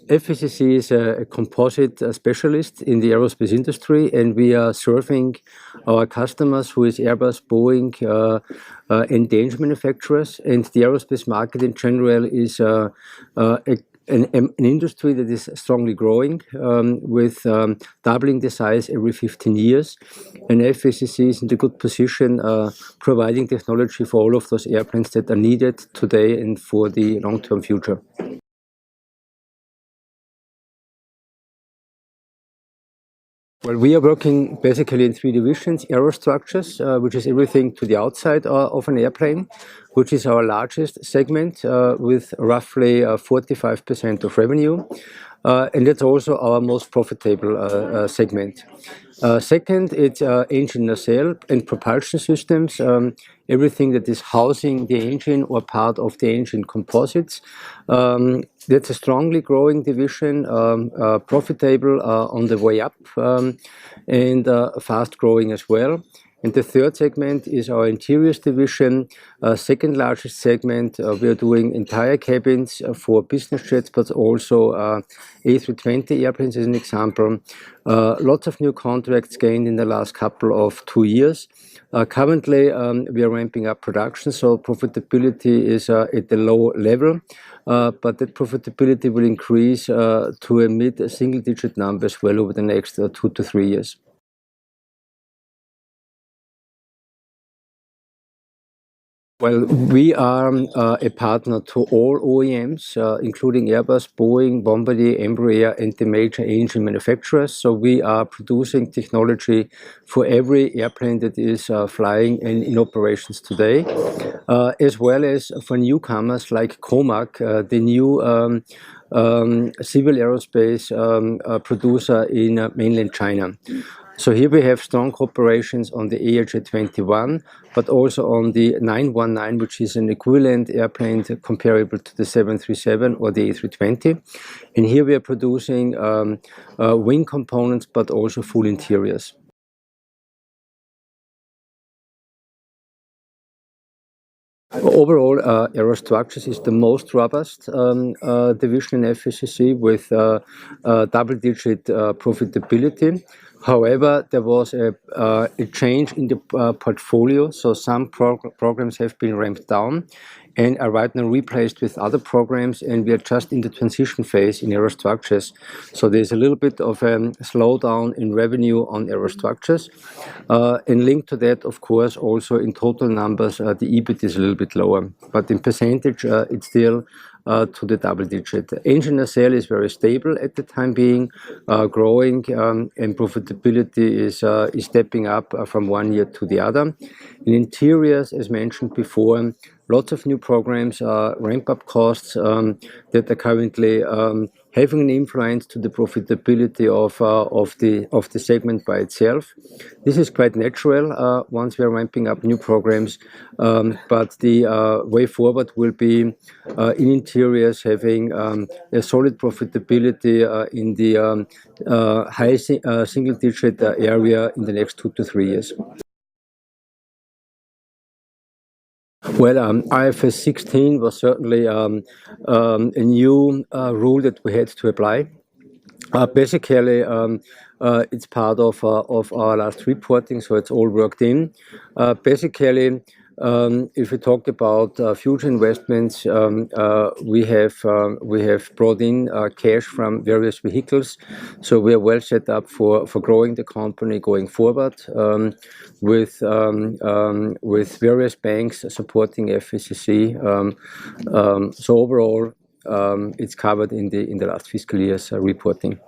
FACC is a composite specialist in the aerospace industry, and we are serving our customers, who is Airbus, Boeing, and the engine manufacturers. And the aerospace market in general is an industry that is strongly growing, with doubling the size every 15 years. And FACC is in a good position, providing technology for all of those airplanes that are needed today and for the long-term future. Well, we are working basically in three divisions: Aerostructures, which is everything to the outside of an airplane, which is our largest segment, with roughly 45% of revenue. And it's also our most profitable segment. Second, it's engine nacelle and propulsion systems, everything that is housing the engine or part of the engine composites. That's a strongly growing division, profitable on the way up, and fast growing as well. And the third segment is our interiors division, second largest segment. We are doing entire cabins for business jets, but also A320 airplanes as an example. Lots of new contracts gained in the last couple of 2 years. Currently, we are ramping up production, so profitability is at a low level, but that profitability will increase to a mid-single-digit number as well over the next 2 to 3 years. Well, we are a partner to all OEMs, including Airbus, Boeing, Bombardier, Embraer, and the major engine manufacturers. So we are producing technology for every airplane that is flying and in operations today, as well as for newcomers like COMAC, the new civil aerospace producer in mainland China. So here we have strong cooperations on the ARJ21, but also on the 919, which is an equivalent airplane comparable to the 737 or the A320. And here we are producing wing components, but also full interiors. Overall, Aerostructures is the most robust division in FACC, with double-digit profitability. However, there was a change in the portfolio, so some programs have been ramped down and are right now replaced with other programs, and we are just in the transition phase in Aerostructures. So there's a little bit of a slowdown in revenue on Aerostructures. And linked to that, of course, also in total numbers, the EBIT is a little bit lower, but in percentage, it's still to the double digit. Engine nacelle is very stable at the time being, growing, and profitability is stepping up from one year to the other. In interiors, as mentioned before, lots of new programs, ramp-up costs that are currently having an influence to the profitability of the segment by itself. This is quite natural once we are ramping up new programs, but the way forward will be in interiors having a solid profitability in the high single-digit area in the next 2 to 3 years. Well, IFRS 16 was certainly a new rule that we had to apply. Basically, it's part of our last reporting, so it's all worked in. Basically, if we talk about future investments, we have brought in cash from various vehicles, so we are well set up for growing the company going forward, with various banks supporting FACC. So overall, it's covered in the last fiscal year's reporting.